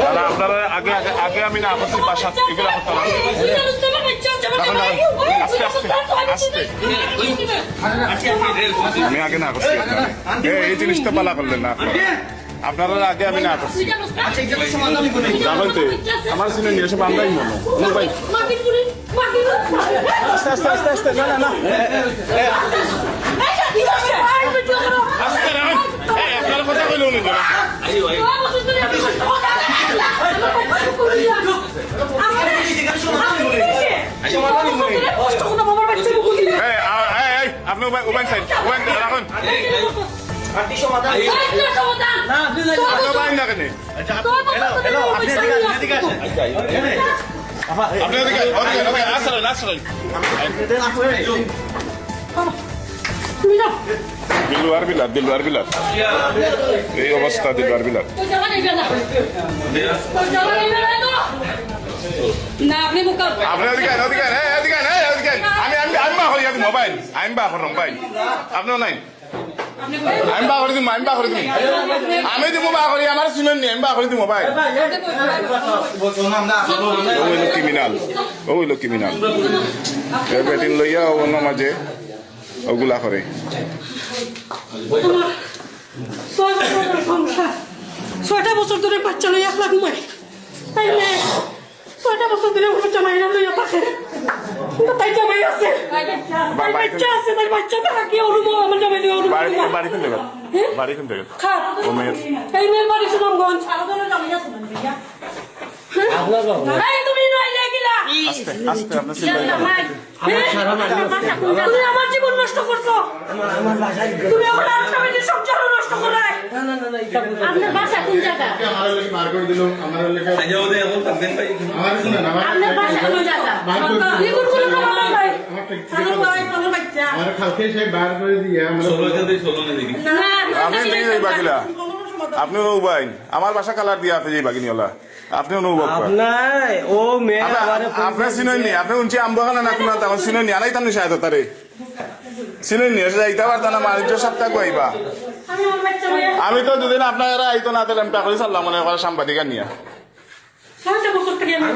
আর আপনারা আগে আগে আগে আমি না করছি বাসা এগুলো করতাম আস্তে আস্তে আস্তে আমি আগে না করছি এই জিনিসটা পালা করলেন না আপনারা আগে আমি না করছি জানেন তো আমার সিনে নিয়ে এসে আমরাই মনে ভাই আস্তে আস্তে আস্তে আস্তে না না না আপনার কথা বলুন আপনি ওবান সাইড ওবান রাখুন দিলওয়ার বিলাত এই অবস্থা দিলওয়ার বিলাত আমি বা করি মোবাইল আমি বা করম ভাই আপনিও নাই আমি বা করে দিম আমি দিব বা করি আমার শুনেন নি আমি বা করে দিম মোবাইল ও হইল ক্রিমিনাল বেটিন লইয়া অন্য মাঝে ওগুলা করে 6টা বছর ধরে বাচ্চা লইয়া একলা ঘুমাই তাই না 6টা বছর ধরে বাচ্চা মাইরা লইয়া থাকে তাই জামাই আছে বাচ্চা আছে তাই বাচ্চা না কি ওরুম আমার জামাই লইয়া ওরুম বাড়ি কোন জায়গা বাড়ি কোন জায়গা ও মেয়ের এই মেয়ের বাড়ি সুনামগঞ্জ এই তুমি নইলে গিলা আস্তে আস্তে আপনার চিন্তা তুমি আমার জীবন নষ্ট করছো তুমি আমার ফ্যামিলির সংসার নষ্ট করে আপনার বাসা কোন জায়গা আমার লাগি মার করে দিল আমার লাগি আইজাও দে এখন থাকবেন ভাই আমার শুনেন আপনার বাসা কোন জায়গা লিগুন করে না ভাই সালাম ভাই কোন বাচ্চা আমার খালকে সেই বার করে দিয়ে আমরা 16 জন 16 নে দেখি না আপনি দেখি যাই বাকিলা আপনি অনুবাইন আমার বাসা কালার দিয়া আছে যাই বাকিনিওয়ালা আপনি অনুভব করেন আপনার ও মেয়ে আপনি চিনেননি আপনি উনছি আমবাগানে না কোন তখন চিনেননি আনাই তামনি সাহায্য তারে চিনেননি এসে যাইতে পারতাম না বাণিজ্য সপ্তাহ আইবা আমি আমার বাচ্চা লইয়া আমি তো দুদিন আপনারা আইতো না তাহলে আমি টাকা সাল্লাম মনে করে সাংবাদিক নিয়ে 6টা বছর থেকে আমি